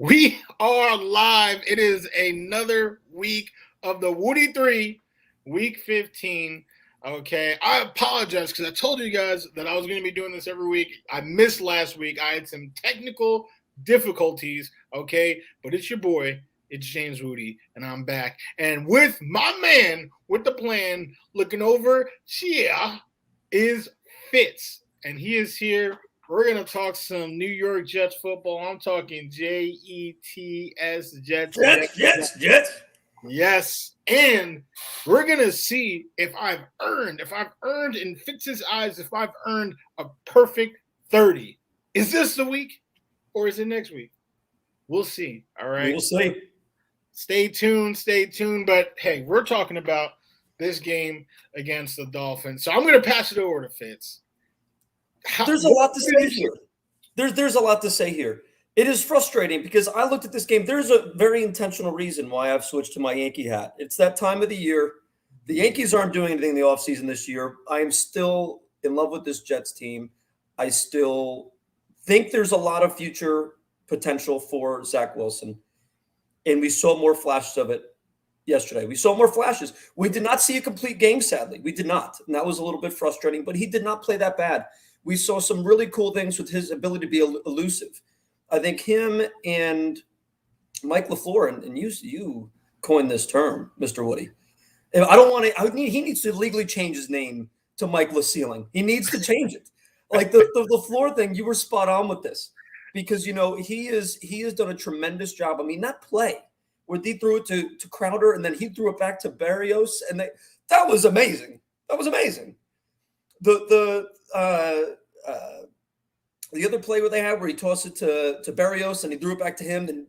We are live. It is another week of the Wudi 3, week 15. Okay, I apologize because I told you guys that I was going to be doing this every week. I missed last week. I had some technical difficulties, okay? But it's your boy, it's James Wudi, and I'm back. And with my man with the plan, looking over here, is Fitz. And he is here. We're going to talk some New York Jets football. I'm talking Jets, Jets. Yes. And we're going to see if I've earned in Fitz's eyes, if I've earned a perfect 30. Is this the week or is it next week? We'll see. All right. We'll see. Stay tuned. But hey, we're talking about this game against the Dolphins. So I'm going to pass it over to Fitz. There's a lot to say here. There's a lot to say here. It is frustrating because I looked at this game. There's a very intentional reason why I've switched to my Yankee hat. It's that time of the year. The Yankees aren't doing anything in the offseason this year. I am still in love with this Jets team. I still think there's a lot of future potential for Zach Wilson. And we saw more flashes of it yesterday. We saw more flashes. We did not see a complete game, sadly. We did not. And that was a little bit frustrating, but he did not play that bad. We saw some really cool things with his ability to be elusive. I think him and Mike LaFleur, and you coined this term, Mr. Wudi. I don't want to. He needs to legally change his name to Mike LaCeiling. He needs to change it. Like the LaFleur thing, you were spot on with this because he has done a tremendous job. I mean, that play where he threw it to Crowder and then he threw it back to Barrios, and that was amazing. That was amazing. The other play where they had where he tossed it to Barrios and he threw it back to him, and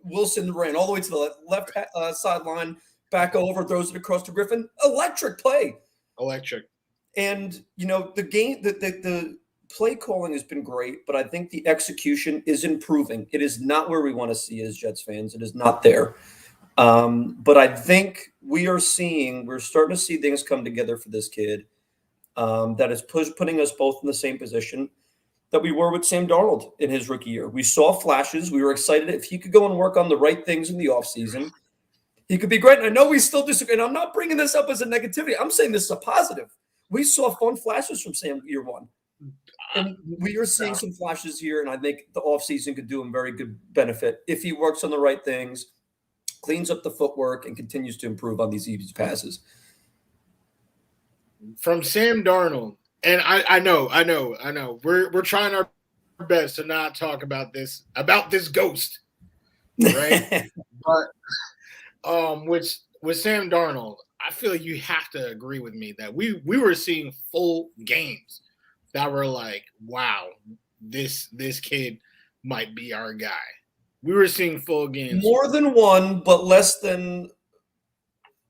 Wilson ran all the way to the left sideline, back over, throws it across to Griffin. Electric play. Electric. And the game, the play calling has been great, but I think the execution is improving. It is not where we want to see as Jets fans. It is not there. But I think we're starting to see things come together for this kid. That is putting us both in the same position that we were with Sam Darnold in his rookie year. We saw flashes. We were excited. If he could go and work on the right things in the offseason, he could be great. And I know we still disagree. And I'm not bringing this up as a negativity. I'm saying this is a positive. We saw fun flashes from Sam year one. And we are seeing some flashes here, and I think the offseason could do him very good benefit if he works on the right things, cleans up the footwork, and continues to improve on these easy passes. From Sam Darnold, and I know. We're trying our best to not talk about this ghost, right? But with Sam Darnold, I feel like you have to agree with me that we were seeing full games that were like, wow, this kid might be our guy. We were seeing full games. More than one, but less than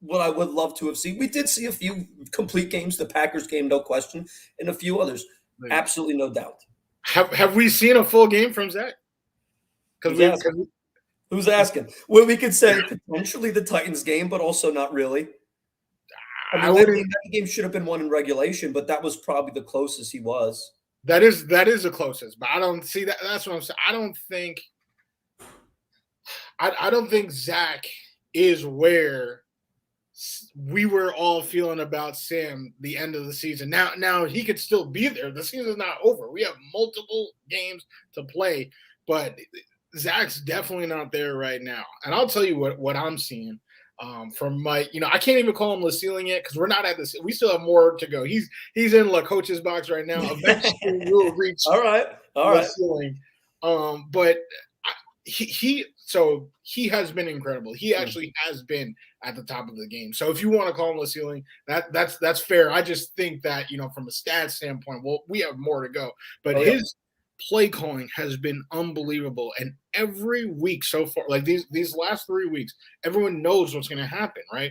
what I would love to have seen. We did see a few complete games, the Packers game, no question, and a few others. Absolutely no doubt. Have we seen a full game from Zach? Who's asking? Well, we could say potentially the Titans game, but also not really. That game should have been won in regulation, but that was probably the closest he was. That is the closest, but I don't see that. That's what I'm saying. I don't think Zach is where we were all feeling about Sam the end of the season. Now he could still be there. The season's not over. We have multiple games to play, but Zach's definitely not there right now. And I'll tell you what I'm seeing from Mike. I can't even call him LaCeiling yet because we're not at this. We still have more to go. He's in La Coach's box right now. Eventually we'll reach all right. LaCeiling. But he has been incredible. He actually has been at the top of the game. So if you want to call him LaCeiling, that's fair. I just think that, from a stats standpoint, we have more to go. But his play calling has been unbelievable. And every week so far, like these last 3 weeks, everyone knows what's going to happen, right?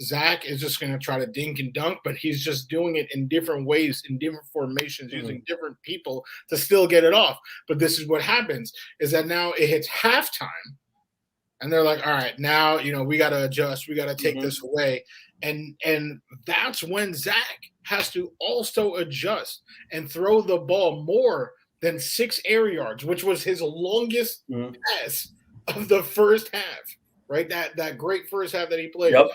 Zach is just going to try to dink and dunk, but he's just doing it in different ways, in different formations, using different people to still get it off. But this is what happens, is that now it hits halftime, and they're like, all right, now, we got to adjust. We got to take this away. And that's when Zach has to also adjust and throw the ball more than 6 air yards, which was his longest pass of the first half, right? That great first half that he played. Yep.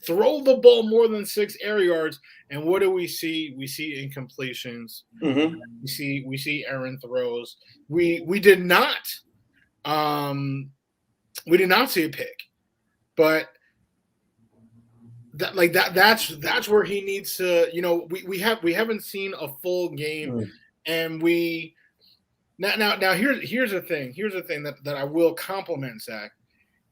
Throw the ball more than 6 air yards, and what do we see? We see incompletions. We see errant throws. We did not see a pick, but that's where he needs to. We haven't seen a full game, and now here's the thing. Here's the thing that I will compliment Zach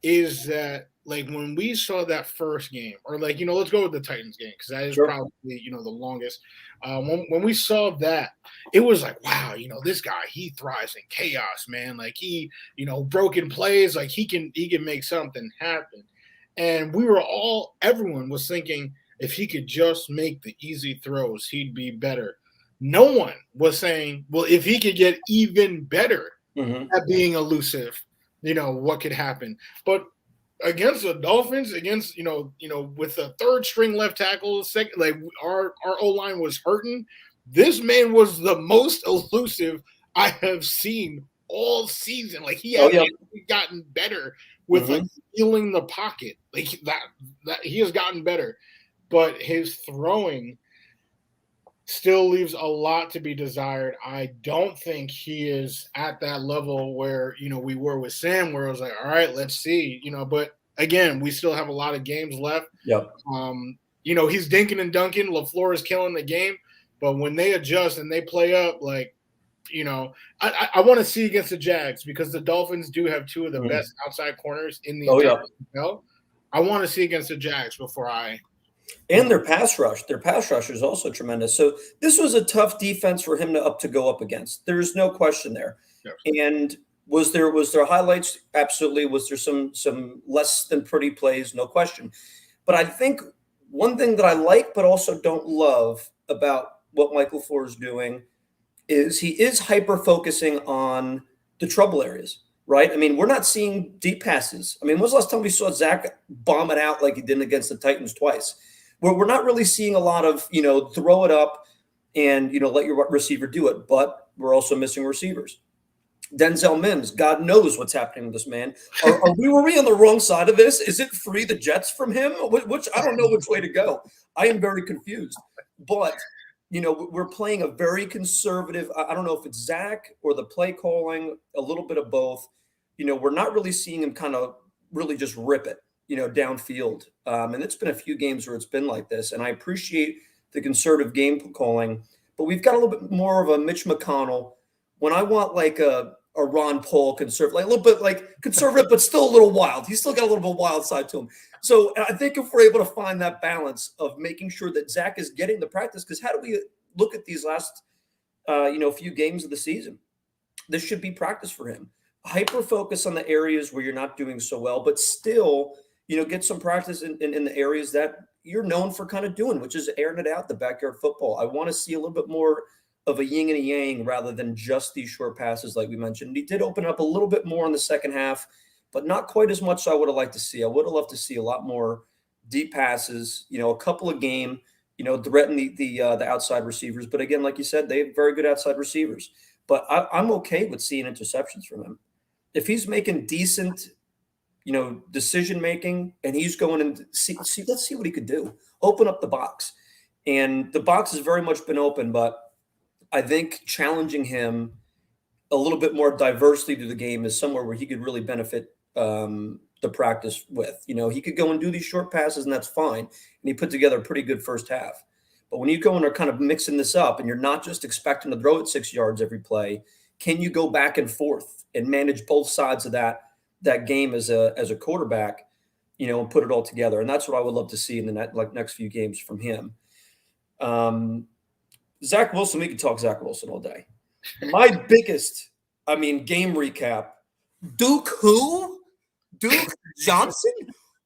is that, like, when we saw that first game, or like, let's go with the Titans game, because that is probably, the longest. When we saw that, it was like, wow, this guy, he thrives in chaos, man. Like, he, broken plays, like he can make something happen. And everyone was thinking if he could just make the easy throws, he'd be better. No one was saying, well, if he could get even better at being elusive, what could happen. But against the Dolphins, against, with the third string left tackle, like our O-line was hurting. This man was the most elusive I have seen all season. Like, he has gotten better with like feeling the pocket. Like that he has gotten better. But his throwing still leaves a lot to be desired. I don't think he is at that level where, we were with Sam, where it was like, all right, let's see, but again, we still have a lot of games left. Yep. He's dinking and dunking. LaFleur is killing the game, but when they adjust and they play up, like, I want to see against the Jags, because the Dolphins do have 2 of the best outside corners in the NFL. I want to see against the Jags before I. And their pass rush is also tremendous. So this was a tough defense for him to go up against. There's no question there. Yes. And was there highlights? Absolutely. Was there some less than pretty plays? No question. But I think one thing that I like but also don't love about what Michael LaFleur is doing is he is hyper focusing on the trouble areas. Right? I mean, we're not seeing deep passes. I mean, when was the last time we saw Zach bomb it out like he did against the Titans twice? We're not really seeing a lot of, throw it up and, let your receiver do it. But we're also missing receivers. Denzel Mims, God knows what's happening with this man. Were we on the wrong side of this? Is it free the Jets from him? Which I don't know which way to go. I am very confused. But, we're playing a very conservative. I don't know if it's Zach or the play calling, a little bit of both. We're not really seeing him kind of really just rip it, downfield. And it's been a few games where it's been like this. And I appreciate the conservative game calling, but we've got a little bit more of a Mitch McConnell. When I want like a Ron Paul conservative, like a little bit like conservative, but still a little wild. He's still got a little bit of wild side to him. So I think if we're able to find that balance of making sure that Zach is getting the practice, because how do we look at these last, few games of the season? This should be practice for him. Hyper focus on the areas where you're not doing so well, but still, get some practice in the areas that you're known for kind of doing, which is airing it out, the backyard football. I want to see a little bit more of a yin and a yang rather than just these short passes like we mentioned. He did open up a little bit more in the second half, but not quite as much as I would have liked to see. I would have loved to see a lot more deep passes, a couple of game, threaten the outside receivers. But again, like you said, they have very good outside receivers. But I'm okay with seeing interceptions from him. If he's making decent, decision making, and he's going and let's see what he could do. Open up the box. And the box has very much been open, but I think challenging him a little bit more diversity to the game is somewhere where he could really benefit the practice with. He could go and do these short passes, and that's fine. And he put together a pretty good first half. But when you go and are kind of mixing this up and you're not just expecting to throw it 6 yards every play, can you go back and forth and manage both sides of that game as a quarterback, and put it all together? And that's what I would love to see in the next few games from him. Zach Wilson, we could talk Zach Wilson all day. My biggest, game recap. Duke who? Duke Johnson?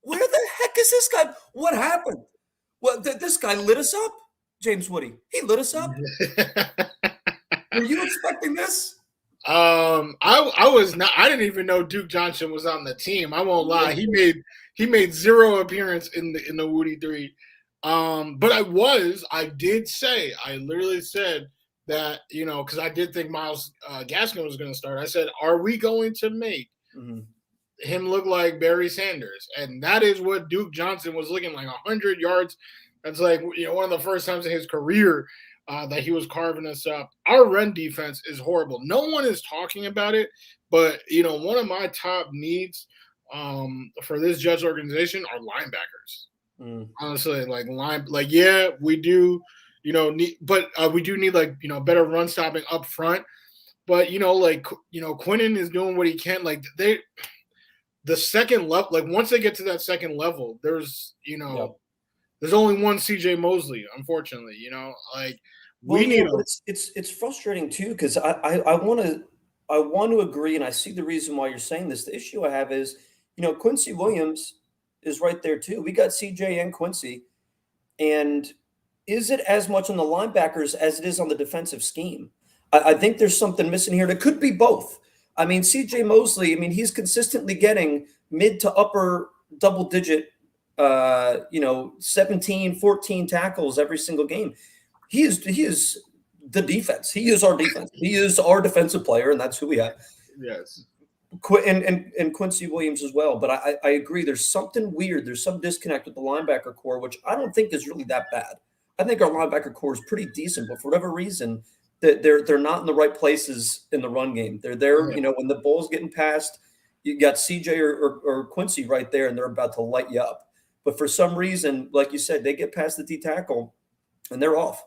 Where the heck is this guy? What happened? Well, this guy lit us up, James Wudi. He lit us up. Were you expecting this? I was not. I didn't even know Duke Johnson was on the team. I won't lie. He made zero appearance in the Wudi 3. But I literally said that, because I did think Myles Gaskin was going to start. I said, are we going to make him look like Barry Sanders? And that is what Duke Johnson was looking like, 100 yards. That's like, one of the first times in his career that he was carving us up. Our run defense is horrible. No one is talking about it, but, one of my top needs for this Jets organization are linebackers. Honestly, we do, we do need better run stopping up front. But Quinnen is doing what he can. The second level, once they get to that second level, there's there's only one CJ Mosley, unfortunately. It's frustrating too, because I want to agree, and I see the reason why you're saying this. The issue I have is, Quincy Williams is right there too. We got CJ and Quincy, and is it as much on the linebackers as it is on the defensive scheme? I think there's something missing here. It could be both. I mean, CJ Mosley, he's consistently getting mid to upper double digit, 17, 14 tackles every single game. He is the defense. He is our defense. He is our defensive player, and that's who we have. Yes. And Quincy Williams as well. But I agree. There's something weird. There's some disconnect with the linebacker core, which I don't think is really that bad. I think our linebacker core is pretty decent, but for whatever reason, they're not in the right places in the run game. They're there, when the ball's getting passed, you got CJ or Quincy right there, and they're about to light you up. But for some reason, like you said, they get past the D tackle, and they're off.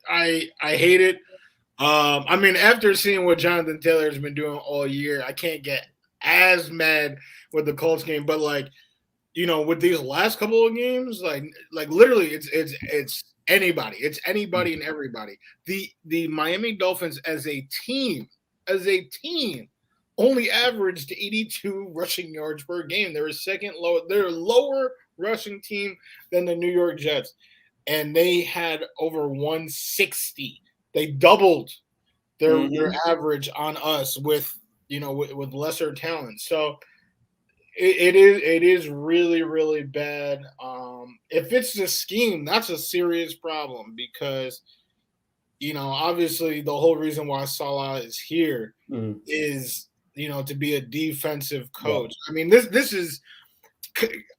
I hate it. After seeing what Jonathan Taylor has been doing all year, I can't get as mad with the Colts game. But with these last couple of games, literally, it's anybody. It's anybody and everybody. The Miami Dolphins as a team, only averaged 82 rushing yards per game. They're They're a lower rushing team than the New York Jets, and they had over 160. They doubled their average on us with lesser talent. So it is really, really bad. If it's the scheme, that's a serious problem because obviously the whole reason why Salah is here is to be a defensive coach. Yeah. This is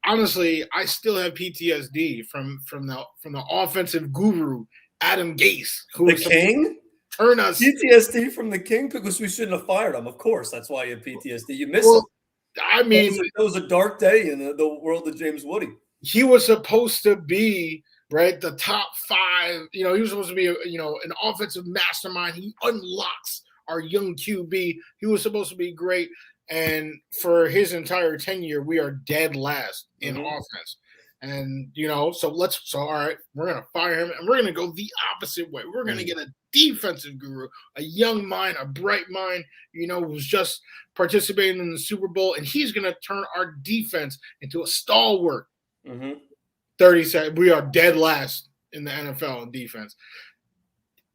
honestly, I still have PTSD from the offensive guru Adam Gase, who the king. Turn us PTSD from the king because we shouldn't have fired him. Of course, that's why you have PTSD. You miss him. It was a dark day in the world of James Wudi. He was supposed to be the top 5. He was supposed to be an offensive mastermind. He unlocks our young QB. He was supposed to be great, and for his entire tenure, we are dead last in offense. And so all right, we're gonna fire him, and we're gonna go the opposite way. We're gonna get a defensive guru, a young mind, a bright mind, who's just participating in the Super Bowl, and he's gonna turn our defense into a stalwart. 30 seconds. We are dead last in the NFL in defense.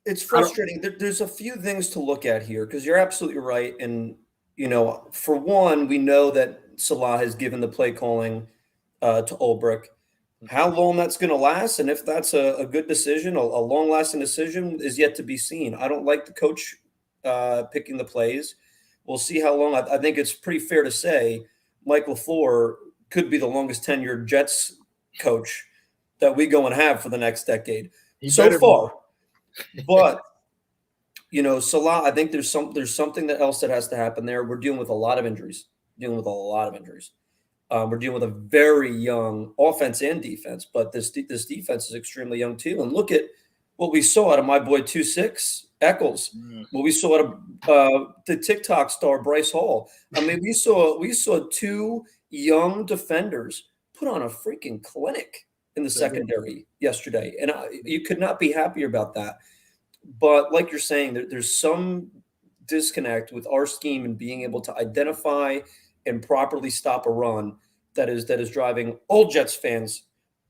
It's frustrating. There's a few things to look at here because you're absolutely right. And for one, we know that Salah has given the play calling to Ulbrich. How long that's going to last, and if that's a good decision, a long-lasting decision, is yet to be seen. I don't like the coach picking the plays. We'll see how long. I think it's pretty fair to say Mike LaFleur could be the longest tenured Jets coach that we go and have for the next decade so far. But Salah, I think there's something else that has to happen there. We're dealing with a lot of injuries. We're dealing with a very young offense and defense, but this defense is extremely young too. And look at what we saw out of my boy 2-6 Eccles. What we saw out of the TikTok star Bryce Hall. We saw 2 young defenders put on a freaking clinic in the secondary yesterday, and you could not be happier about that. But like you're saying, there's some disconnect with our scheme and being able to identify and properly stop a run that is driving all Jets fans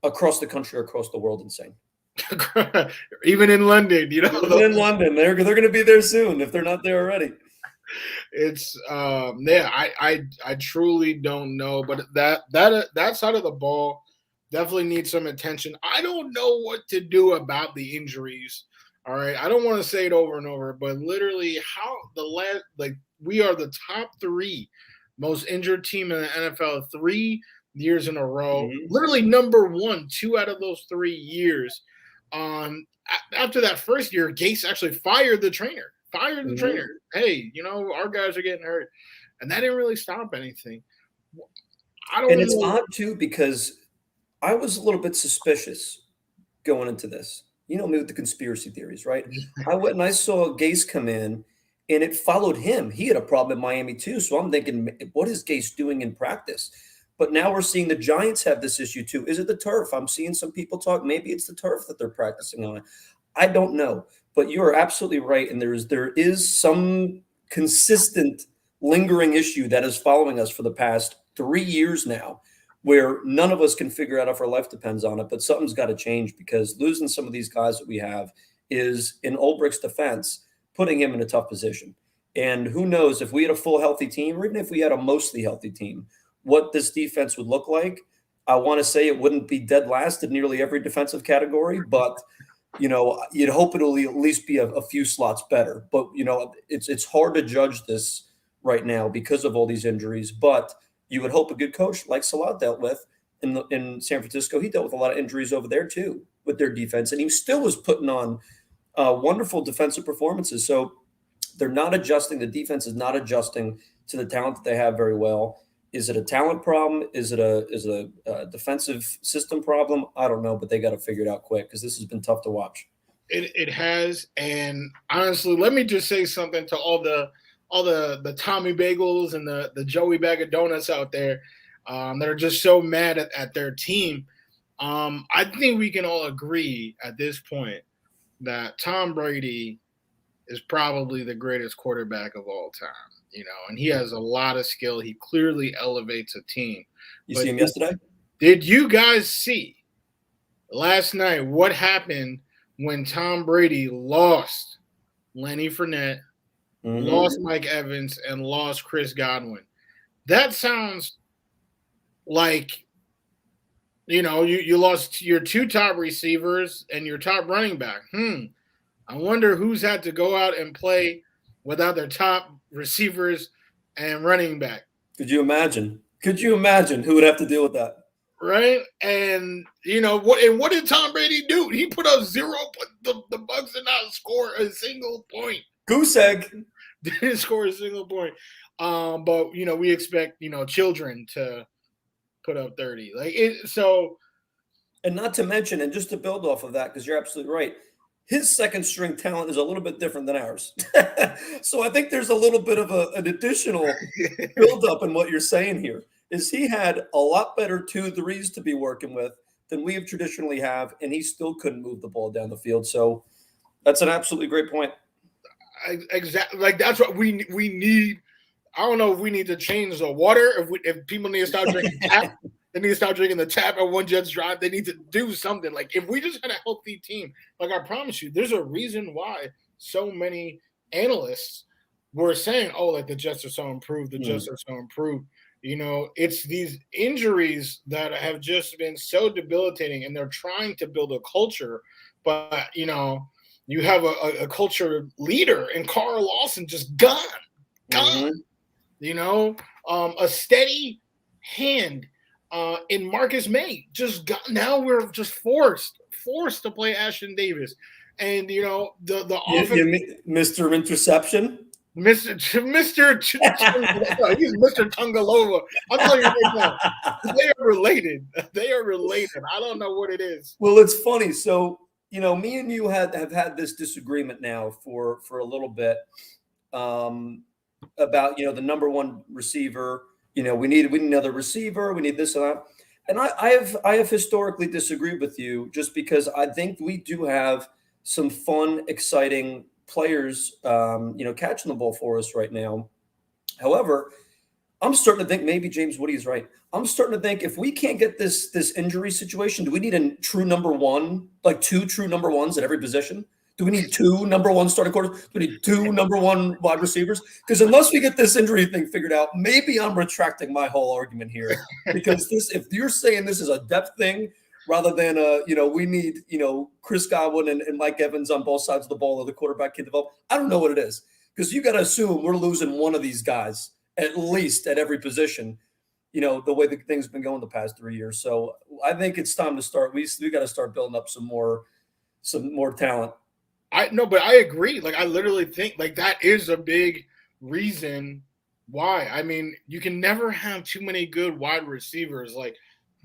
across the country, across the world insane. Even in London, Even in London, they're going to be there soon if they're not there already. It's I truly don't know, but that side of the ball definitely needs some attention. I don't know what to do about the injuries All right, I don't want to say it over and over, but literally, we are the top 3 most injured team in the NFL 3 years in a row. Mhm. Literally number 1, 2 out of those 3 years. After that first year, Gase actually fired the trainer. Hey, our guys are getting hurt, and that didn't really stop anything. I don't And it's know. odd too because I was a little bit suspicious going into this. You know me with the conspiracy theories, right? I went and I saw Gase come in, and it followed him. He had a problem in Miami too, so I'm thinking, what is Gase doing in practice? But now we're seeing the Giants have this issue too. Is it the turf? I'm seeing some people talk. Maybe it's the turf that they're practicing on. I don't know, but you are absolutely right. And there is some consistent lingering issue that is following us for the past 3 years now, where none of us can figure out if our life depends on it. But something's got to change because losing some of these guys that we have is, in Ulbricht's defense, putting him in a tough position. And who knows if we had a full healthy team, or even if we had a mostly healthy team, what this defense would look like. I want to say it wouldn't be dead last in nearly every defensive category, but you'd hope it'll at least be a few slots better. But it's hard to judge this right now because of all these injuries. But you would hope a good coach like Salah dealt with in San Francisco. He dealt with a lot of injuries over there too with their defense, and he still was putting on wonderful defensive performances. So they're not adjusting. The defense is not adjusting to the talent that they have very well. Is it a talent problem? Is it a defensive system problem? I don't know, but they got to figure it out quick because this has been tough to watch. It has, and honestly, let me just say something to all the Tommy Bagels and the Joey Bag of Donuts out there that are just so mad at their team. I think we can all agree at this point that Tom Brady is probably the greatest quarterback of all time. And he has a lot of skill. He clearly elevates a team. You see him yesterday? Did you guys see last night what happened when Tom Brady lost Lenny Fournette, lost Mike Evans, and lost Chris Godwin? That sounds like, you lost your 2 top receivers and your top running back. I wonder who's had to go out and play without their top receivers and running back. Could you imagine? Who would have to deal with that? Right? And what did Tom Brady do? He put up 0. The Bucs did not score a single point. Goose egg. Didn't score a single point. But we expect children to put up 30. And not to mention, and just to build off of that, because you're absolutely right, his second string talent is a little bit different than ours. So I think there's a little bit of an additional buildup in what you're saying here. Is he had a lot better 2-3s to be working with than we have traditionally have, and he still couldn't move the ball down the field. So that's an absolutely great point. Exactly. That's what we need. I don't know if we need to change the water. If people need to stop drinking tap, they need to stop drinking the tap at One Jets Drive. They need to do something. If we just had a healthy team, I promise you, there's a reason why so many analysts were saying, the Jets are so improved. The Jets are so improved. It's these injuries that have just been so debilitating, and they're trying to build a culture. But, you have a culture leader in Carl Lawson just gone. A steady hand in Marcus May just got. Now we're just forced to play Ashton Davis, and the offense. Mr. Interception. He's Mr. Tungalova. I'm telling you right now, they are related. I don't know what it is. Well, it's funny. So me and you have had this disagreement now for a little bit about the number 1 receiver. We need another receiver. We need this and that. And I have historically disagreed with you just because I think we do have some fun, exciting players, catching the ball for us right now. However, I'm starting to think maybe James Wudi is right. I'm starting to think if we can't get this injury situation, do we need a true number 1, 2 true number 1s at every position? Do we need 2 number 1 starting quarterbacks? Do we need 2 number 1 wide receivers? Because unless we get this injury thing figured out, maybe I'm retracting my whole argument here. Because if you're saying this is a depth thing, rather than we need Chris Godwin and Mike Evans on both sides of the ball, or the quarterback can develop. I don't know what it is, because you got to assume we're losing one of these guys at least at every position. The way the things have been going the past 3 years. So I think it's time to start. We got to start building up some more talent. But I agree. Like, I literally think like that is a big reason why. I mean, you can never have too many good wide receivers. Like,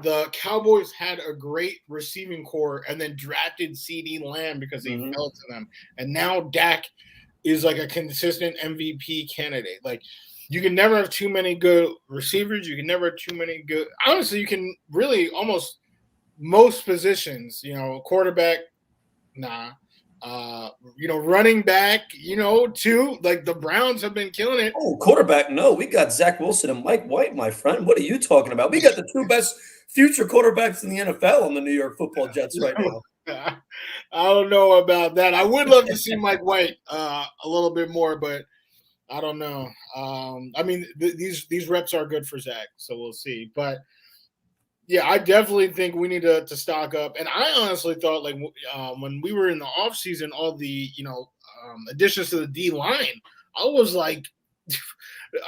the Cowboys had a great receiving core and then drafted CeeDee Lamb because he fell to them. And now Dak is like a consistent MVP candidate. Like, you can never have too many good receivers. You can never have too many good. Honestly, you can really almost most positions, quarterback, nah. Running back, too. Like, the Browns have been killing it. Oh, quarterback, no. We got Zach Wilson and Mike White, my friend. What are you talking about? We got the two best future quarterbacks in the NFL on the New York Football Jets right now. I don't know about that. I would love to see Mike White a little bit more, but I don't know. I mean, these reps are good for Zach, so we'll see. But yeah, I definitely think we need to stock up. And I honestly thought, like, when we were in the offseason, all the additions to the D line, I was like,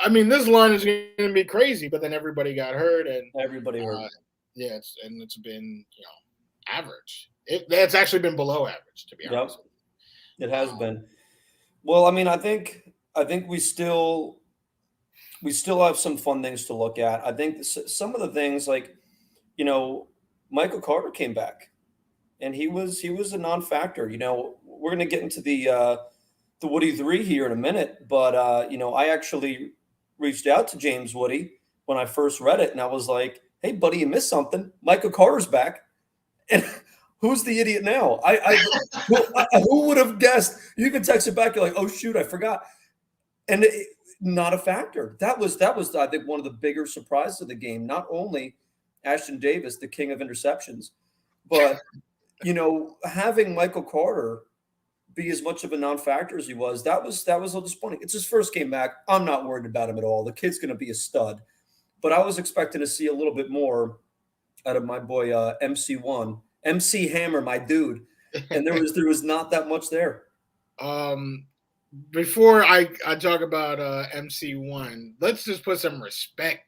I mean, this line is going to be crazy. But then everybody got hurt, and everybody hurt. Yeah, it's been average. It's actually been below average, to be honest. It has been. Well, I mean, I think we still have some fun things to look at. I think some of the things, like, Michael Carter came back, and he was a non-factor. We're going to get into the Woody 3 here in a minute, but I actually reached out to James Wudi when I first read it, and I was like, "Hey, buddy, you missed something. Michael Carter's back." And who's the idiot now? Who would have guessed? You can text it back. You're like, "Oh shoot, I forgot." And not a factor. That was I think one of the bigger surprises of the game. Not only Ashton Davis, the king of interceptions, but having Michael Carter be as much of a non-factor as he was, that was a little disappointing. It's his first game back. I'm not worried about him at all. The kid's going to be a stud, but I was expecting to see a little bit more out of my boy MC1, MC Hammer, my dude, and there was not that much there. Before I talk about MC1, let's just put some respect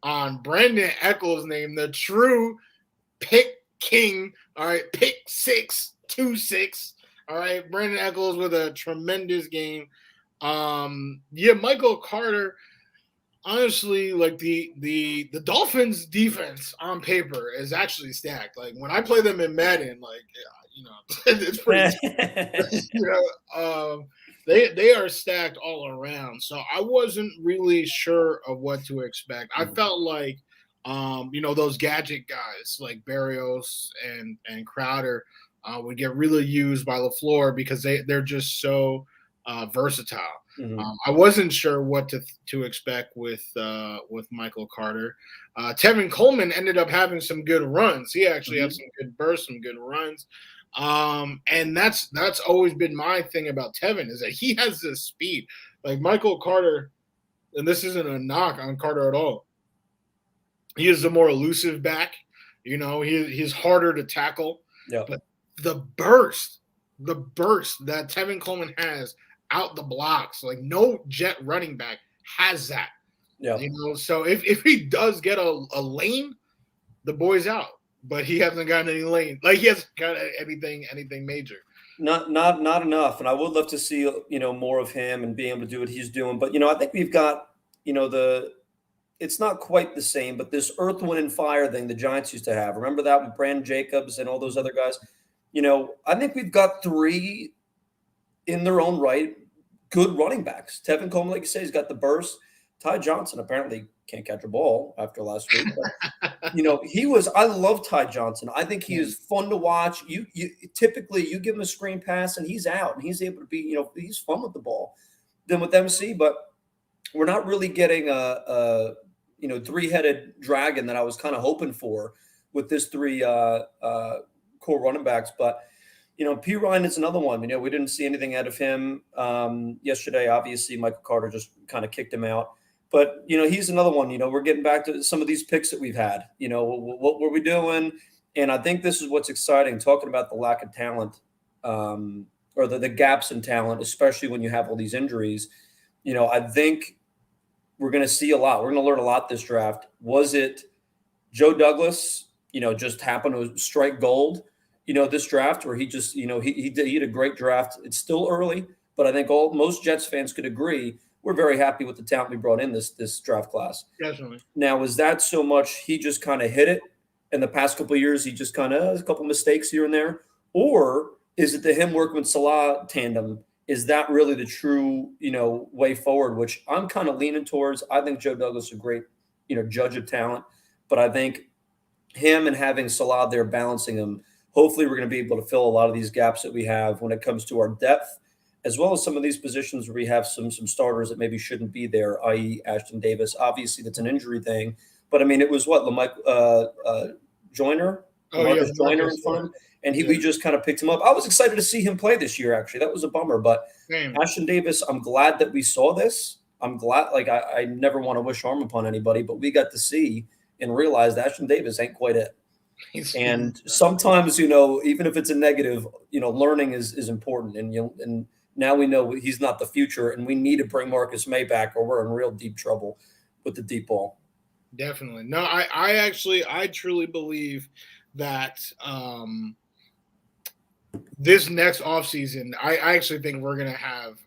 on Brandon Eccles' name, the true pick king. All right, pick 626. All right, Brandon Eccles with a tremendous game. Michael Carter. Honestly, like the Dolphins' defense on paper is actually stacked. Like, when I play them in Madden, like, it's pretty. They are stacked all around. So I wasn't really sure of what to expect. I felt like, those gadget guys like Barrios and Crowder would get really used by LaFleur because they're just so versatile. Mm-hmm. I wasn't sure what to expect with Michael Carter. Tevin Coleman ended up having some good runs. He actually had some good bursts, some good runs. And that's always been my thing about Tevin, is that he has this speed. Like, Michael Carter, and this isn't a knock on Carter at all, he is the more elusive back. He's harder to tackle. Yeah. But the burst that Tevin Coleman has out the blocks, like, no jet running back has that. Yeah. So if he does get a lane, the boy's out. But he hasn't gotten any lane. Like, he hasn't got anything major. Not enough. And I would love to see, more of him and being able to do what he's doing. But, I think we've got, it's not quite the same, but this earth, wind, and fire thing the Giants used to have. Remember that with Brandon Jacobs and all those other guys? I think we've got three in their own right good running backs. Tevin Coleman, like you say, he's got the burst. Ty Johnson apparently can't catch a ball after last week. But, I love Ty Johnson. I think he is fun to watch. You typically you give him a screen pass and he's out and he's able to be, he's fun with the ball. Then with MC, but we're not really getting a three-headed dragon that I was kind of hoping for with this three core running backs. But, P. Ryan is another one. We didn't see anything out of him yesterday. Obviously, Michael Carter just kind of kicked him out. But, he's another one. We're getting back to some of these picks that we've had. What were we doing? And I think this is what's exciting, talking about the lack of talent, or the gaps in talent, especially when you have all these injuries. I think we're going to see a lot. We're going to learn a lot this draft. Was it Joe Douglas, just happened to strike gold, this draft, where he just, he had a great draft. It's still early, but I think most Jets fans could agree we're very happy with the talent we brought in this draft class. Definitely. Now, is that so much he just kind of hit it in the past couple of years? He just kind of a couple mistakes here and there, or is it the him working with Salah tandem? Is that really the true, way forward? Which I'm kind of leaning towards. I think Joe Douglas is a great, judge of talent, but I think him and having Salah there balancing him, hopefully we're going to be able to fill a lot of these gaps that we have when it comes to our depth, as well as some of these positions where we have some starters that maybe shouldn't be there, i.e. Ashton Davis. Obviously, that's an injury thing, but I mean, it was what, Joyner? Joyner in front, and we just kind of picked him up. I was excited to see him play this year, actually. That was a bummer, but Ashton Davis, I'm glad that we saw this. I'm glad, I never want to wish harm upon anybody, but we got to see and realize Ashton Davis ain't quite it. And sometimes, even if it's a negative, learning is important. And now we know he's not the future, and we need to bring Marcus May back, or we're in real deep trouble with the deep ball. Definitely. No, I truly believe that this next offseason, I actually think we're going to have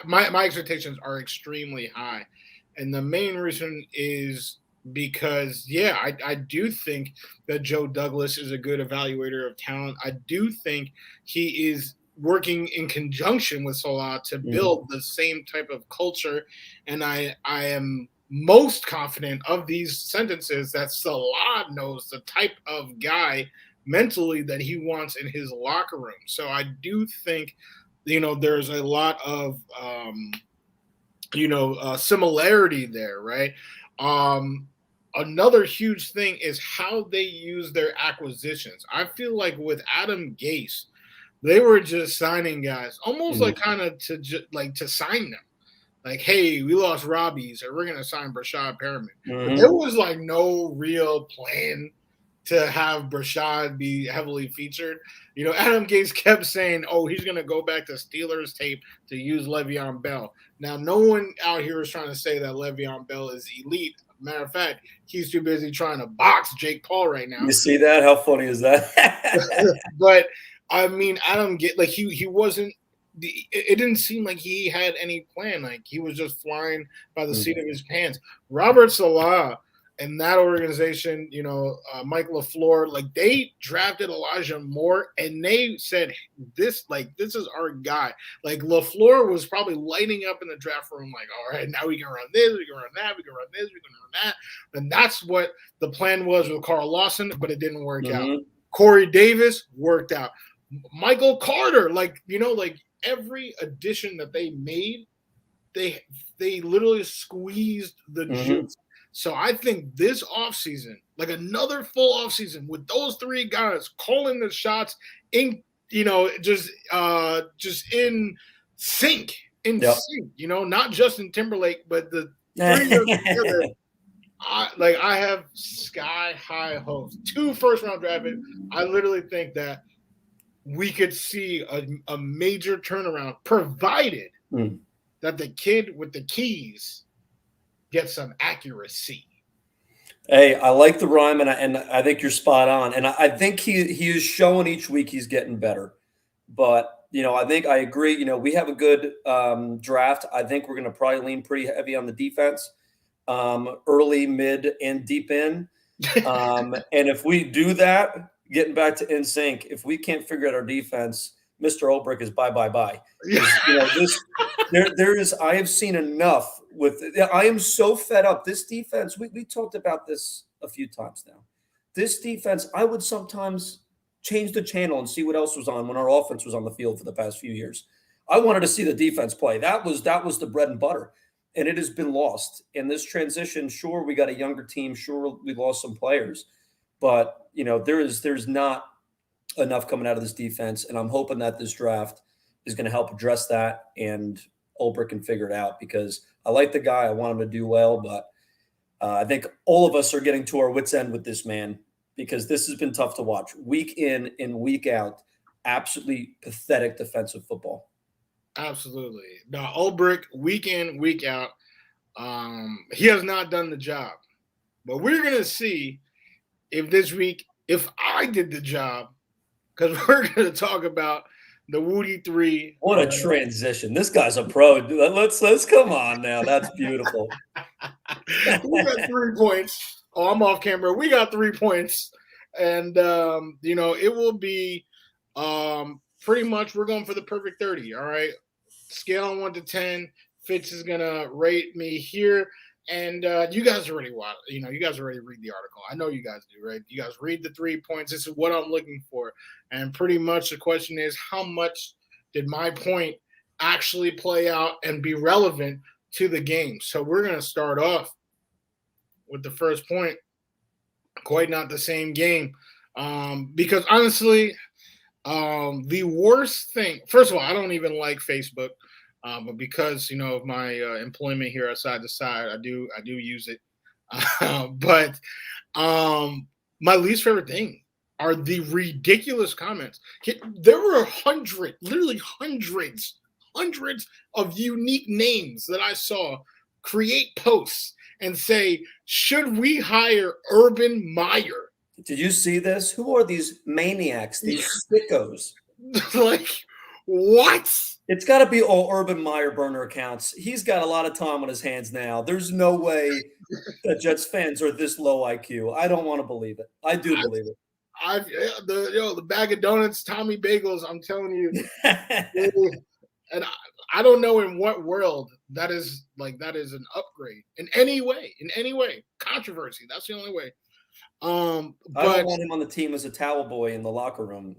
my expectations are extremely high. And the main reason is because, I do think that Joe Douglas is a good evaluator of talent. I do think he is working in conjunction with Salah to build the same type of culture. And I am most confident of these sentences that Salah knows the type of guy mentally that he wants in his locker room. So I do think, there's a lot of, similarity there, right? Another huge thing is how they use their acquisitions. I feel like with Adam Gase, they were just signing guys almost like kind of to sign them. Like, hey, we lost Robbie, so we're going to sign Brashad Perriman. But there was no real plan to have Brashad be heavily featured. Adam Gase kept saying, he's going to go back to Steelers tape to use Le'Veon Bell. Now, no one out here is trying to say that Le'Veon Bell is elite. Matter of fact, he's too busy trying to box Jake Paul right now. You see that? How funny is that? But, I mean, Adam Gase, he wasn't, it didn't seem like he had any plan. Like, he was just flying by the seat of his pants. Robert Salah and that organization, Mike LaFleur, they drafted Elijah Moore, and they said, this is our guy. Like, LaFleur was probably lighting up in the draft room, like, all right, now we can run this, we can run that, we can run this, we can run that. And that's what the plan was with Carl Lawson, but it didn't work out. Corey Davis worked out. Michael Carter, every addition that they made, they literally squeezed the juice. So I think this offseason, another full offseason with those three guys calling the shots in, just in sync, not Justin Timberlake, but the three of them together. I have sky high hopes. 2 first-round draft picks. I literally think that we could see a major turnaround, provided that the kid with the keys gets some accuracy. Hey, I like the rhyme, and I think you're spot on. And I think he is showing each week he's getting better. But, I think I agree. We have a good draft. I think we're going to probably lean pretty heavy on the defense, early, mid, and deep in. And if we do that, getting back to in sync, if we can't figure out our defense, Mr. Olbrich is bye. There is. I have seen enough with. I am so fed up. This defense. We talked about this a few times now. This defense. I would sometimes change the channel and see what else was on when our offense was on the field for the past few years. I wanted to see the defense play. That was the bread and butter, and it has been lost in this transition. Sure, we got a younger team. Sure, we lost some players, but there's not enough coming out of this defense, and I'm hoping that this draft is going to help address that, and Olbrich can figure it out, because I like the guy. I want him to do well, but I think all of us are getting to our wits' end with this man. because this has been tough to watch week in and week out. Absolutely pathetic defensive football. Absolutely. Now, Ulbrich, week in, week out, he has not done the job. But we're going to see if this week, if I did the job, because we're going to talk about the Wudi 3. What a transition. This guy's a pro. Let's come on now. That's beautiful. We got 3 points. Oh, I'm off camera. We got 3 points. And, it will be pretty much we're going for the perfect 30. All right. Scale on 1 to 10. Fitz is going to rate me here. And you guys already watch, you guys already read the article. I know you guys do, right? You guys read the 3 points. This is what I'm looking for. And pretty much the question is, how much did my point actually play out and be relevant to the game? So we're going to start off with the first point. Quite not the same game. Because honestly, the worst thing, first of all, I don't even like Facebook. But because of my employment here outside the side, I do use it. But my least favorite thing are the ridiculous comments. There were literally hundreds of unique names that I saw create posts and say, "Should we hire Urban Meyer?" Did you see this? Who are these maniacs? These sickos? Like, what? It's got to be all Urban Meyer burner accounts. He's got a lot of time on his hands now. There's no way that Jets fans are this low IQ. I don't want to believe it. I do believe it. The bag of donuts, Tommy Bagels, I'm telling you. And I don't know in what world that is an upgrade in any way. Controversy. That's the only way. But I don't want him on the team as a towel boy in the locker room.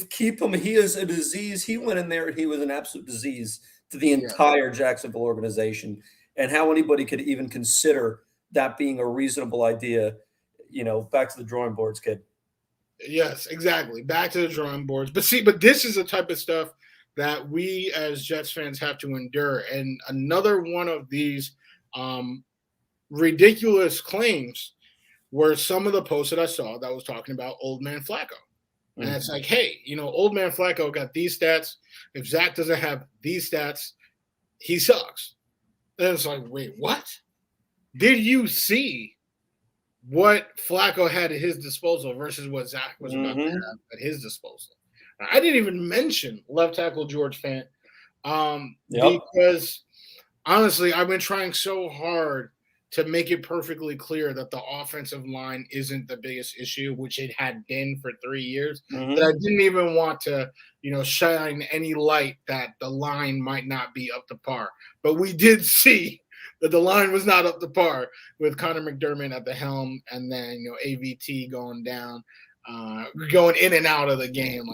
Keep him. He is a disease. He went in there and he was an absolute disease to the entire Jacksonville organization. And how anybody could even consider that being a reasonable idea, back to the drawing boards, kid. Yes, exactly. Back to the drawing boards. But this is the type of stuff that we as Jets fans have to endure. And another one of these ridiculous claims were some of the posts that I saw that was talking about Old Man Flacco. And it's like, hey, Old Man Flacco got these stats. If Zach doesn't have these stats, he sucks. And it's like, wait, what? Did you see what Flacco had at his disposal versus what Zach was about to have at his disposal? I didn't even mention left tackle George Fant because, honestly, I've been trying so hard to make it perfectly clear that the offensive line isn't the biggest issue, which it had been for 3 years, that I didn't even want to, shine any light that the line might not be up to par. But we did see that the line was not up to par with Connor McDermott at the helm and then, AVT going down, going in and out of the game.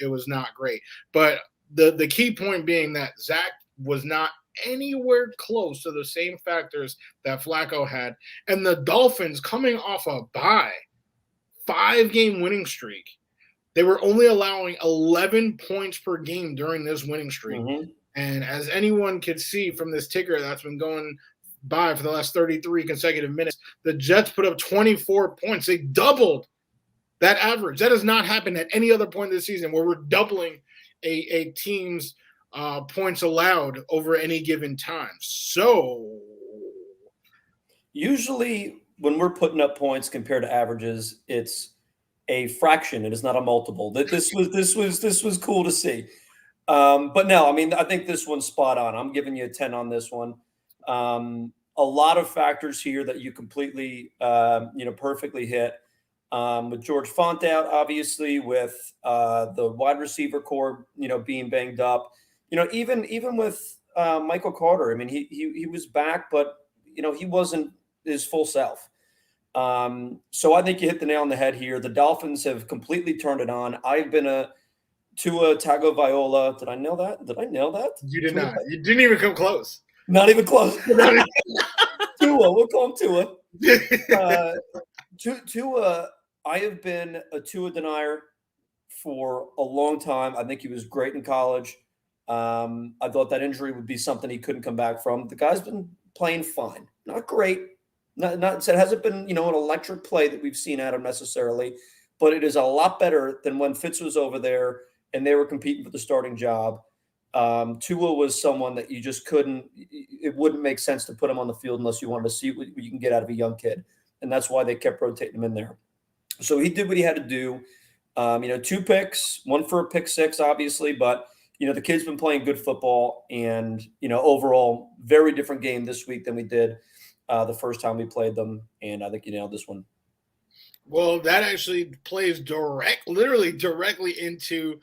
It was not great. But the key point being that Zach was not anywhere close to the same factors that Flacco had. And the Dolphins, coming off a bye, 5-game winning streak, they were only allowing 11 points per game during this winning streak. And as anyone could see from this ticker that's been going by for the last 33 consecutive minutes, the Jets put up 24 points. They doubled that average. That has not happened at any other point this season where we're doubling a team's points allowed over any given time. So usually when we're putting up points compared to averages, it's a fraction. It is not a multiple. This was cool to see. But no, I think this one's spot on. I'm giving you a 10 on this one. A lot of factors here that you completely, perfectly hit. With George Fant out, obviously, with the wide receiver core, being banged up. Even with Michael Carter, he was back, but he wasn't his full self. So I think you hit the nail on the head here. The Dolphins have completely turned it on. I've been a Tua Tagovailoa. Did I nail that? You did not. You didn't even come close. Not even close. Tua. We'll call him Tua. Tua. I have been a Tua denier for a long time. I think he was great in college. I thought that injury would be something he couldn't come back from. The guy's been playing fine. Not great, Not it hasn't been, an electric play that we've seen out of necessarily, but it is a lot better than when Fitz was over there and they were competing for the starting job. Tua was someone that you just couldn't. It wouldn't make sense to put him on the field unless you wanted to see what you can get out of a young kid, and that's why they kept rotating him in there. So he did what he had to do. 2 picks, one for a pick 6, obviously, but the kid's been playing good football, and overall, very different game this week than we did the first time we played them, and I think you nailed this one. Well, that actually plays literally directly into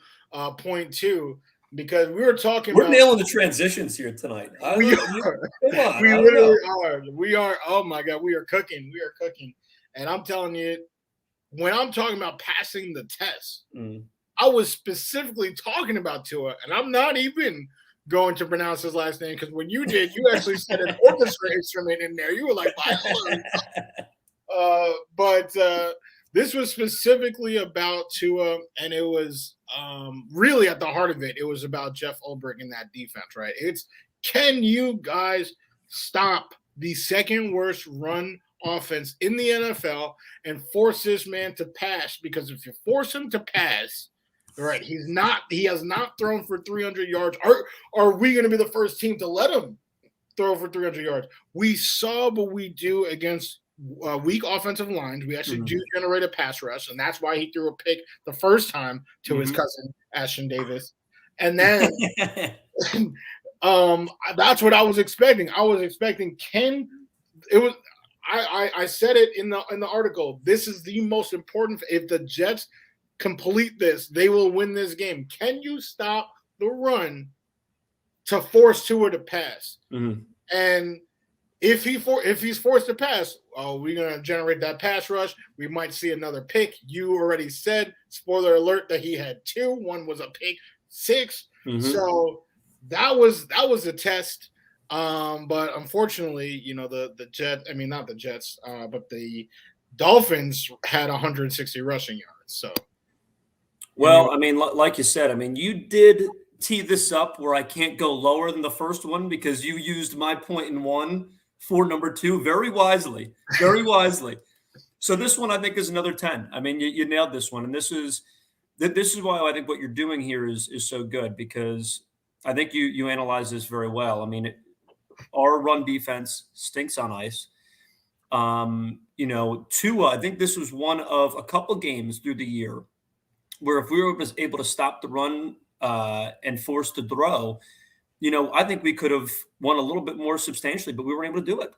point 2, because we were talking We're nailing the transitions here tonight. We literally are. We are. Oh my God, we are cooking. We are cooking. And I'm telling you, when I'm talking about passing the test, I was specifically talking about Tua, and I'm not even going to pronounce his last name, because when you did, you actually said an orchestra instrument in there. You were like, but this was specifically about Tua, and it was really at the heart of it. It was about Jeff Ulbrich in that defense, right? Can you guys stop the second worst run offense in the NFL and force this man to pass? Because if you force him to pass, right, he has not thrown for 300 yards. Are we going to be the first team to let him throw for 300 yards? We saw what we do against weak offensive lines. We actually do generate a pass rush, and that's why he threw a pick the first time to his cousin Ashton Davis. And then that's what I was expecting. I was expecting I said it in the article. This is the most important. If the Jets complete this, they will win this game. Can you stop the run to force Tua to pass? And if he's forced to pass, we're going to generate that pass rush. We might see another pick. You already said, spoiler alert, that he had 2. One was a pick 6. So that was a test. But unfortunately, the Jets, I mean, not the Jets, but the Dolphins had 160 rushing yards. So, well, I mean, like you said, I mean, you did tee this up where I can't go lower than the first one, because you used my point in 1 for number 2 very wisely, very wisely. So this one, I think, is another 10. I mean, you nailed this one. And this is why I think what you're doing here is so good, because I think you analyze this very well. I mean, our run defense stinks on ice. Tua, I think this was one of a couple games through the year where if we were able to stop the run and force the throw, I think we could have won a little bit more substantially, but we weren't able to do it.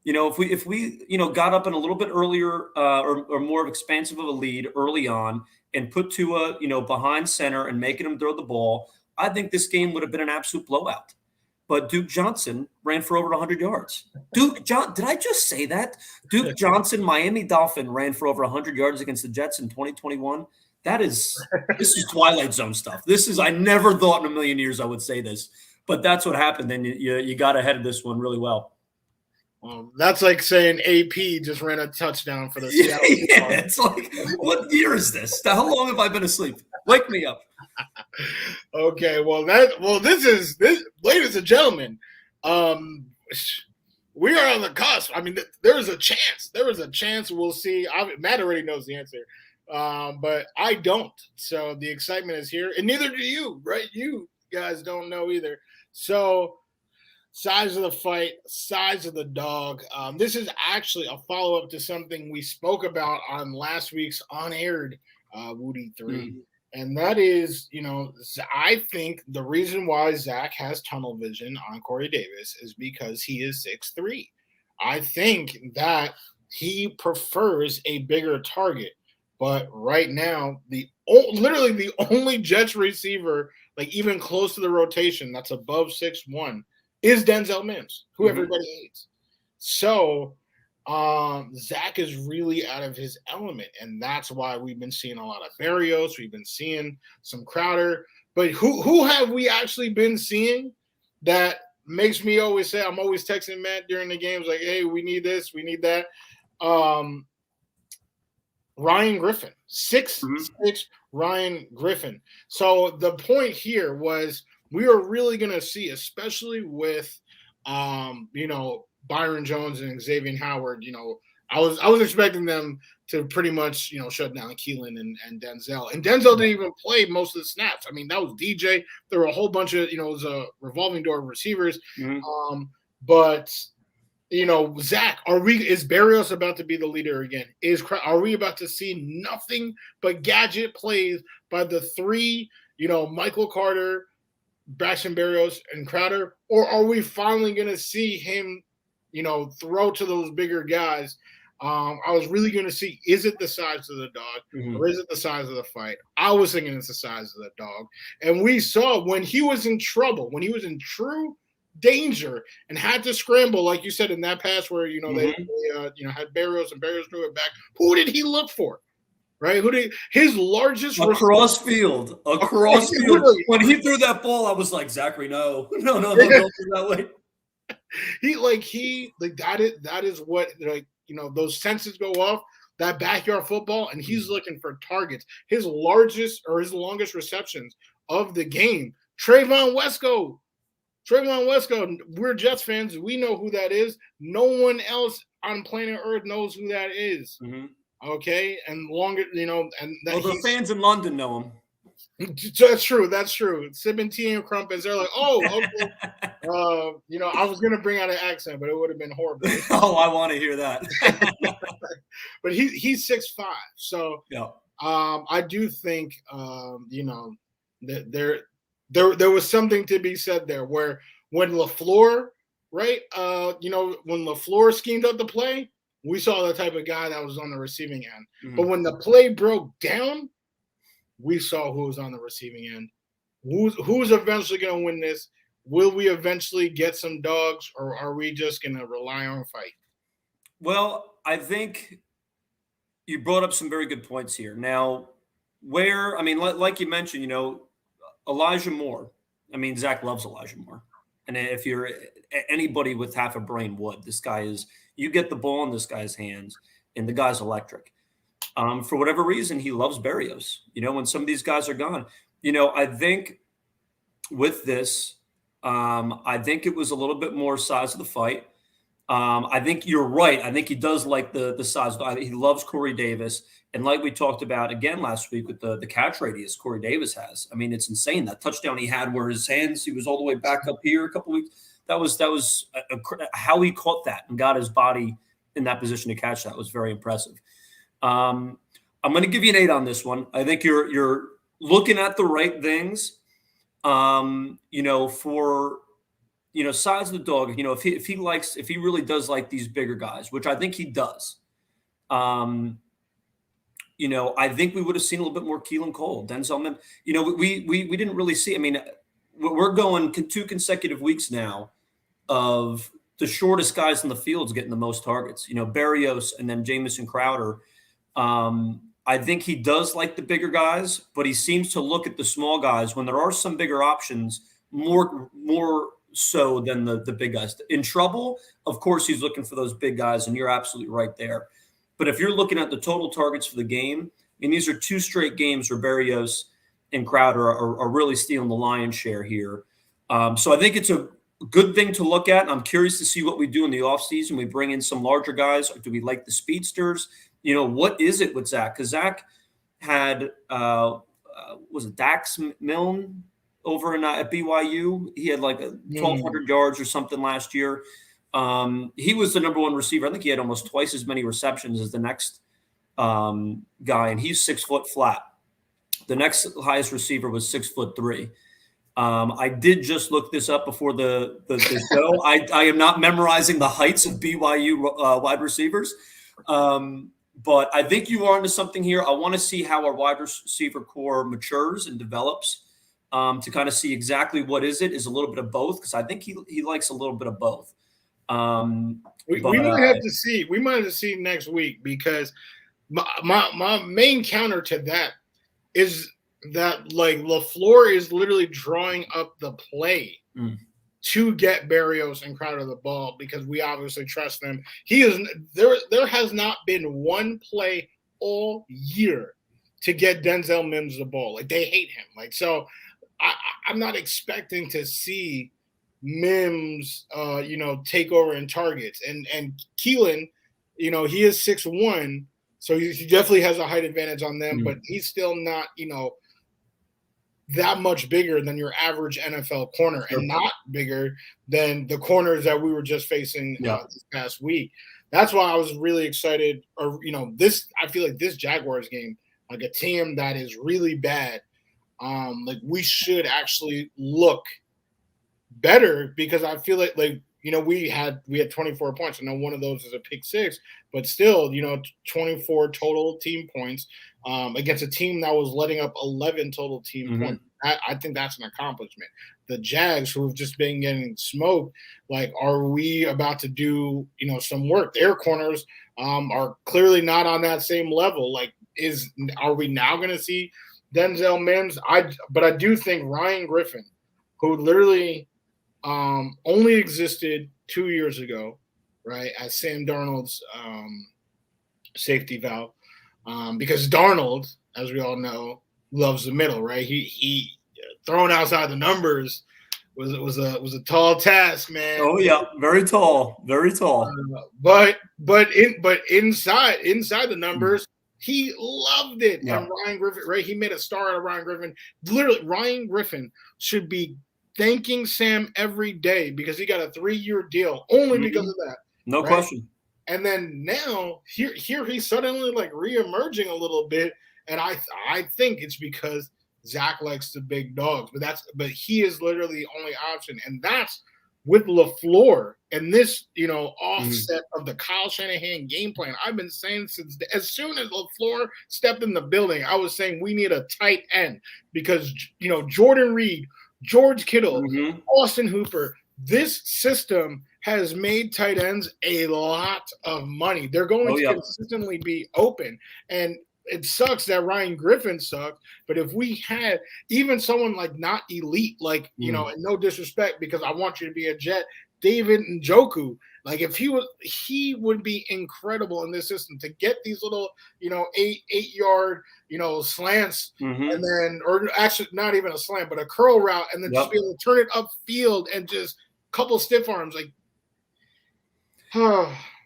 If we got up in a little bit earlier or more expansive of a lead early on and put Tua, behind center and making him throw the ball, I think this game would have been an absolute blowout. But Duke Johnson ran for over 100 yards. Did I just say that? Duke Johnson, Miami Dolphin, ran for over 100 yards against the Jets in 2021. This is Twilight Zone stuff. I never thought in a million years I would say this, but that's what happened. And you got ahead of this one really well. Well, that's like saying AP just ran a touchdown for the Seattle. Yeah, it's like, what year is this? How long have I been asleep? Wake me up. Okay, this, ladies and gentlemen, we are on the cusp. I mean, there is a chance. There is a chance we'll see. Matt already knows the answer, but I don't. So the excitement is here, and neither do you, right? You guys don't know either. So, size of the fight, size of the dog. This is actually a follow-up to something we spoke about on last week's on-aired Wudi 3. And that is, I think the reason why Zach has tunnel vision on Corey Davis is because he is 6'3". I think that he prefers a bigger target. But right now, literally the only Jets receiver, like even close to the rotation, that's above 6'1", is Denzel Mims, who everybody hates. So Zach is really out of his element, and that's why we've been seeing a lot of Barrios. We've been seeing some Crowder, but who have we actually been seeing that makes me always say, I'm always texting Matt during the games like, hey, we need this, we need that. Ryan Griffin, 6'6" Ryan Griffin. So the point here was we are really going to see, especially with, Byron Jones and Xavier Howard, I was expecting them to pretty much, shut down Keelan and Denzel. And Denzel didn't even play most of the snaps. I mean, that was DJ. There were a whole bunch of, it was a revolving door of receivers. Mm-hmm. But Zach, is Barrios about to be the leader again? Are we about to see nothing but gadget plays by the three, Michael Carter, Braxton Berrios, and Crowder? Or are we finally going to see him, throw to those bigger guys? I was really going to see, is it the size of the dog or is it the size of the fight? I was thinking it's the size of the dog. And we saw when he was in trouble, when he was in true danger and had to scramble, like you said, in that pass where, they had Barrios and Barrios threw it back. Who did he look for? Right? His largest across field. When he threw that ball, I was like, Zachary, no, don't go that way. That is what, those senses go off, that backyard football, and he's looking for targets. His longest receptions of the game, Trayvon Wesco. We're Jets fans. We know who that is. No one else on planet Earth knows who that is. Mm-hmm. Okay, and longer, the fans in London know him. That's true. Sipping tea and crumpets. They're like, oh, okay. I was gonna bring out an accent, but it would have been horrible. Oh, I want to hear that. But he's 6'5", so yeah. I do think that there was something to be said there where when LaFleur, right? When LaFleur schemed up the play, we saw the type of guy that was on the receiving end. Mm-hmm. But when the play broke down, we saw who was on the receiving end. Who's eventually going to win this? Will we eventually get some dogs, or are we just going to rely on fight? Well, I think you brought up some very good points here. Now, like you mentioned, Elijah Moore. I mean, Zach loves Elijah Moore. And if you're anybody with half a brain would, this guy is, you get the ball in this guy's hands and the guy's electric. For whatever reason, he loves Berrios. When some of these guys are gone, I think with this, I think it was a little bit more size of the fight. I think you're right. I think he does like the size. He loves Corey Davis. And like we talked about again last week with the catch radius Corey Davis has. I mean, it's insane. That touchdown he had where his hands, he was all the way back up here a couple weeks. That was how he caught that and got his body in that position to catch that was very impressive. I'm going to give you an 8 on this one. I think you're looking at the right things. For size of the dog. If he really does like these bigger guys, which I think he does. I think we would have seen a little bit more Keelan Cole, Denzel. We didn't really see. I mean, we're going 2 consecutive weeks now of the shortest guys in the fields getting the most targets. Berrios and then Jamison Crowder. I think he does like the bigger guys, but he seems to look at the small guys when there are some bigger options more so than the big guys. In trouble, of course, he's looking for those big guys, and you're absolutely right there. But if you're looking at the total targets for the game, and these are 2 straight games where Berrios and Crowder are really stealing the lion's share here. So I think it's a good thing to look at. I'm curious to see what we do in the offseason. We bring in some larger guys. Or do we like the speedsters? What is it with Zach? Because Zach had, was it Dax Milne over at BYU? He had like 1,200 yards or something last year. He was the number 1 receiver. I think he had almost twice as many receptions as the next guy, and he's 6 foot flat. The next highest receiver was 6'3". I did just look this up before the show. I am not memorizing the heights of BYU wide receivers. But I think you are into something here. I want to see how our wide receiver core matures and develops to kind of see exactly what is a little bit of both, because I think he likes a little bit of both. We might have to see. We might have to see next week, because my main counter to that is that like LaFleur is literally drawing up the play to get Berrios and Crowder the ball, because we obviously trust them. He is there has not been one play all year to get Denzel Mims the ball. Like, they hate him. Like, so I'm not expecting to see Mims, take over in targets. And Keelan, he is 6'1", so he definitely has a height advantage on them, but he's still not, that much bigger than your average NFL corner, and not bigger than the corners that we were just facing this past week. That's why I was really excited. Or I feel like this Jaguars game, like a team that is really bad, like we should actually look better, because I feel like we had 24 points. I know one of those is a pick six, but still, 24 total team points against a team that was letting up 11 total team points. I think that's an accomplishment. The Jags, who have just been getting smoked, like, are we about to do some work? Their corners are clearly not on that same level. Like, are we now going to see Denzel Mims? But I do think Ryan Griffin, who literally only existed 2 years ago, right, as Sam Darnold's safety valve, because Darnold, as we all know, loves the middle, right? He throwing outside the numbers was a tall task, man. Oh yeah, very tall, very tall. But inside the numbers, he loved it. Yeah. And Ryan Griffin, right? He made a star out of Ryan Griffin. Literally, Ryan Griffin should be thanking Sam every day, because he got a 3-year deal only because of that. No question. And then now here he's suddenly like reemerging a little bit, and I think it's because Zach likes the big dogs, but he is literally the only option, and that's with LaFleur and this offset of the Kyle Shanahan game plan. I've been saying since as soon as LaFleur stepped in the building, I was saying we need a tight end, because Jordan Reed, George Kittle, Austin Hooper, this system has made tight ends a lot of money. They're going to consistently be open. And it sucks that Ryan Griffin sucked, but if we had even someone like not elite, like, and no disrespect, because I want you to be a Jet, David Njoku, like if he would be incredible in this system to get these little, 8-yard, slants, and then, or actually not even a slant, but a curl route, and then just be able to turn it upfield and just a couple stiff arms, like.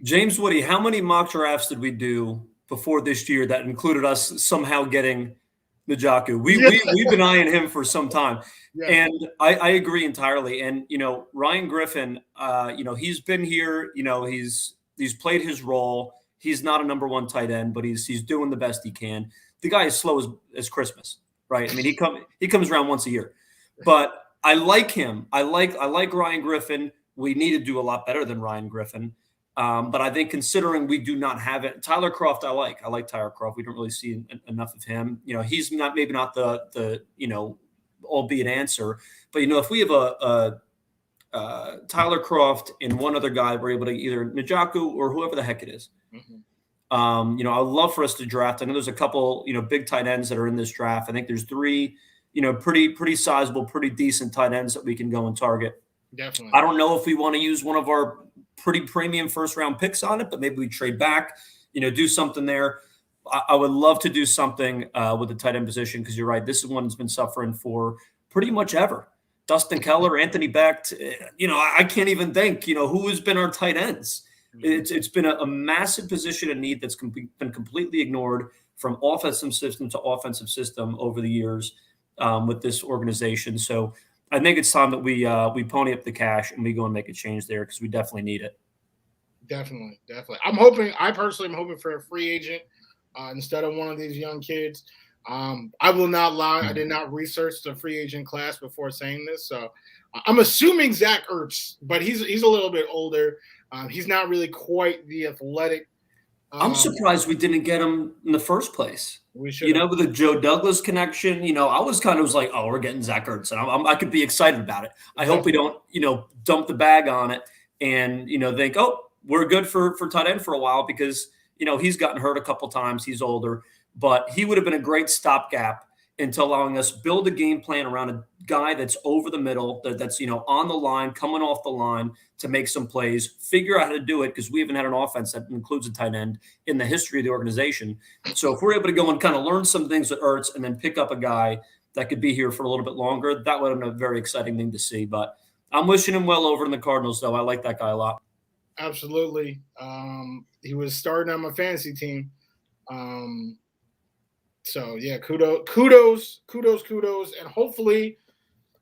James Wudi, how many mock drafts did we do before this year that included us somehow getting Njoku? We've been eyeing him for some time. Yeah. And I agree entirely. And, Ryan Griffin, he's been here, he's played his role. He's not a number one tight end, but he's doing the best he can. The guy is slow as Christmas, right? I mean, he comes around once a year, but I like him. I like Ryan Griffin. We need to do a lot better than Ryan Griffin. But I think considering we do not have it, Tyler Kroft, I like Tyler Kroft. We don't really see enough of him. He's maybe not the albeit answer, but if we have a Tyler Kroft and one other guy, we're able to either Njoku or whoever the heck it is. I would love for us to draft. I know there's a couple, big tight ends that are in this draft. I think there's 3, pretty sizable, pretty decent tight ends that we can go and target. Definitely. I don't know if we want to use one of our pretty premium first-round picks on it, but maybe we trade back, do something there. I would love to do something with the tight end position, because you're right. This is one that's been suffering for pretty much ever. Dustin Keller, Anthony Becht, I can't even think, who has been our tight ends. It's been a massive position of need that's been completely ignored from offensive system to offensive system over the years with this organization. So I think it's time that we pony up the cash and we go and make a change there, because we definitely need it. Definitely. I personally am hoping for a free agent instead of one of these young kids. I will not lie. I did not research the free agent class before saying this. So I'm assuming Zach Ertz, but he's a little bit older. He's not really quite the athletic. I'm surprised we didn't get him in the first place. We should, with the Joe Douglas connection, I was like, oh, we're getting Zach Ertz, and I could be excited about it. I hope we don't, dump the bag on it and, think, oh, we're good for tight end for a while, because, he's gotten hurt a couple times. He's older, but he would have been a great stopgap into allowing us build a game plan around a guy that's over the middle, that's, on the line, coming off the line to make some plays, figure out how to do it, because we haven't had an offense that includes a tight end in the history of the organization. So if we're able to go and kind of learn some things with Ertz and then pick up a guy that could be here for a little bit longer, that would have been a very exciting thing to see. But I'm wishing him well over in the Cardinals, though. I like that guy a lot. Absolutely. He was starting on my fantasy team. So yeah, kudos, and hopefully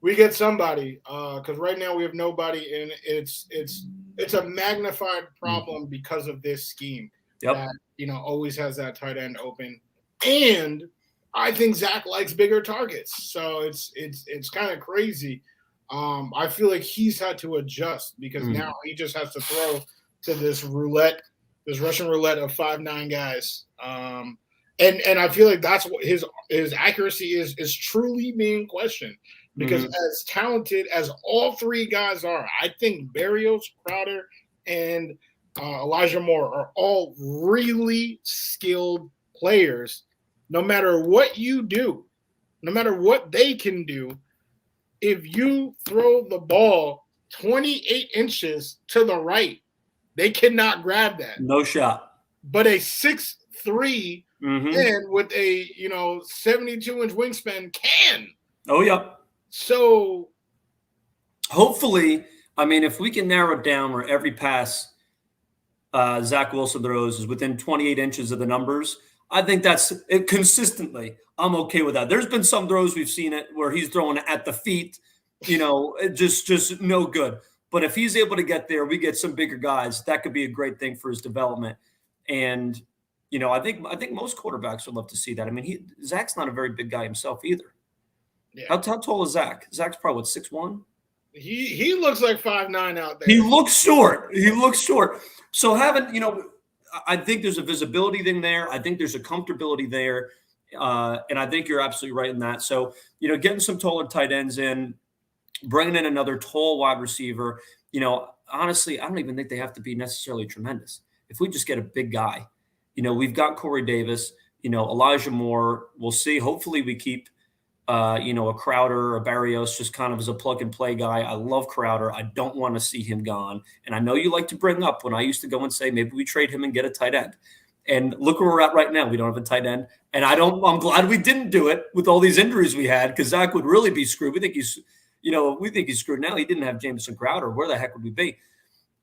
we get somebody. Because right now we have nobody, and it's a magnified problem because of this scheme that always has that tight end open, and I think Zach likes bigger targets, so it's kind of crazy. I feel like he's had to adjust because now he just has to throw to this Russian roulette of 5'9" guys. And I feel like that's what his accuracy is truly being questioned because as talented as all three guys are, I think Berrios, Crowder, and Elijah Moore are all really skilled players. No matter what you do, no matter what they can do, if you throw the ball 28 inches to the right, they cannot grab that. No shot. But a 6'3" man with a 72-inch wingspan can. Oh yeah. So hopefully, I mean, if we can narrow it down where every pass Zach Wilson throws is within 28 inches of the numbers, I think that's it consistently. I'm okay with that. There's been some throws we've seen it where he's throwing at the feet, just no good. But if he's able to get there, we get some bigger guys. That could be a great thing for his development. And I think most quarterbacks would love to see that. I mean, Zach's not a very big guy himself either. Yeah. How tall is Zach? Zach's probably 6'1". He looks like 5'9" out there. He looks short. So I think there's a visibility thing there. I think there's a comfortability there. And I think you're absolutely right in that. So, getting some taller tight ends in, bringing in another tall wide receiver, honestly, I don't even think they have to be necessarily tremendous. If we just get a big guy, we've got Corey Davis, Elijah Moore. We'll see. Hopefully we keep, a Crowder, a Berrios, just kind of as a plug and play guy. I love Crowder. I don't want to see him gone. And I know you like to bring up when I used to go and say, maybe we trade him and get a tight end. And look where we're at right now. We don't have a tight end. And I'm glad we didn't do it with all these injuries we had, because Zach would really be screwed. We think he's screwed now. He didn't have Jameson Crowder. Where the heck would we be?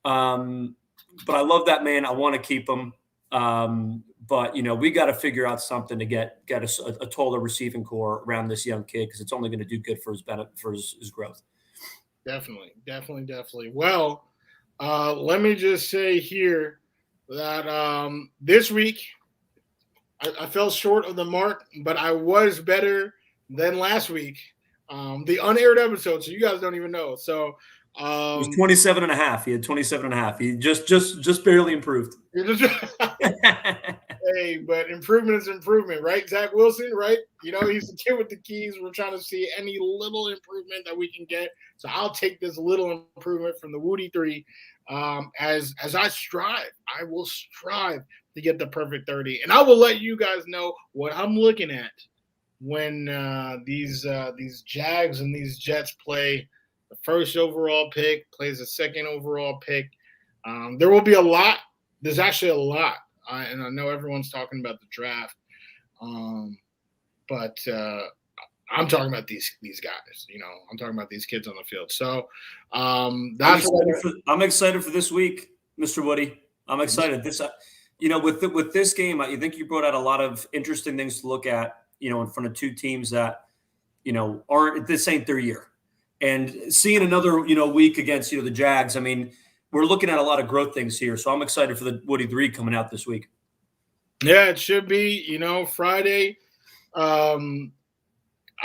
But I love that man. I want to keep him. But we got to figure out something to get a taller receiving core around this young kid, because it's only going to do good for his benefit, for his growth. Definitely. Well, let me just say here that this week I fell short of the mark, but I was better than last week. The unaired episode, so you guys don't even know. So it was 27.5. He had 27.5. He just barely improved. Hey, but improvement is improvement, right? Zach Wilson, right? He's the kid with the keys. We're trying to see any little improvement that we can get. So I'll take this little improvement from the Wudi 3. As I strive, I will strive to get the perfect 30. And I will let you guys know what I'm looking at when these Jags and these Jets play the first overall pick, plays the second overall pick. There will be a lot. There's actually a lot. And I know everyone's talking about the draft. But I'm talking about these guys. I'm talking about these kids on the field. So that's I'm excited for this week, Mr. Wudi. I'm excited. This, with this game, I think you brought out a lot of interesting things to look at, in front of two teams that, aren't, this ain't their year. And seeing another, week against, the Jags, I mean, we're looking at a lot of growth things here. So I'm excited for the Wudi 3 coming out this week. Yeah, it should be, Friday. I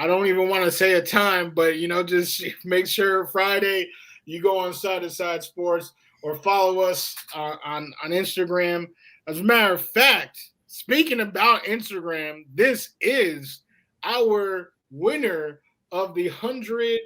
don't even want to say a time, but, just make sure Friday you go on Side to Side Sports or follow us on Instagram. As a matter of fact, speaking about Instagram, this is our winner of the 100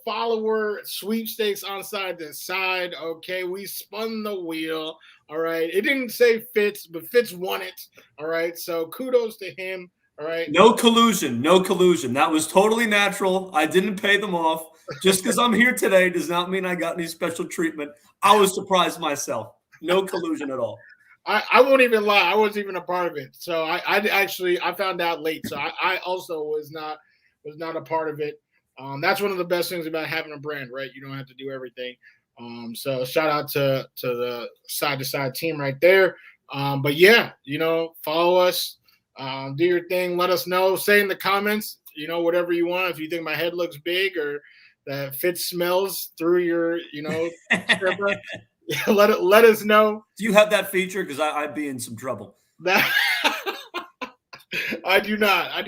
follower sweepstakes on Side to Side. Okay, we spun the wheel. All right, it didn't say Fitz, but Fitz won it. All right, so kudos to him. All right, no collusion. That was totally natural. I didn't pay them off. Just because I'm here today does not mean I got any special treatment. I was surprised myself. No collusion at all. I won't even lie. I wasn't even a part of it. So I found out late. So I also was not a part of it. That's one of the best things about having a brand, right? You don't have to do everything. So shout out to the side to side team right there. But yeah, follow us, do your thing. Let us know. Say in the comments, whatever you want. If you think my head looks big or that Fitz smells through your, let us know. Do you have that feature? Because I'd be in some trouble. That I do not. I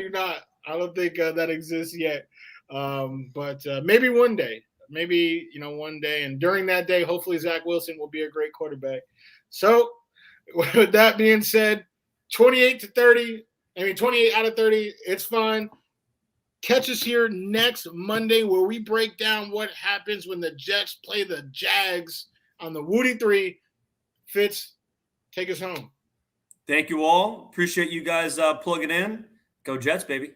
don't think that exists yet. But maybe one day. Maybe, one day. And during that day, hopefully Zach Wilson will be a great quarterback. So with that being said, 28 out of 30, it's fine. Catch us here next Monday where we break down what happens when the Jets play the Jags on the Wudi 3. Fitz, take us home. Thank you all. Appreciate you guys plugging in. Go Jets, baby.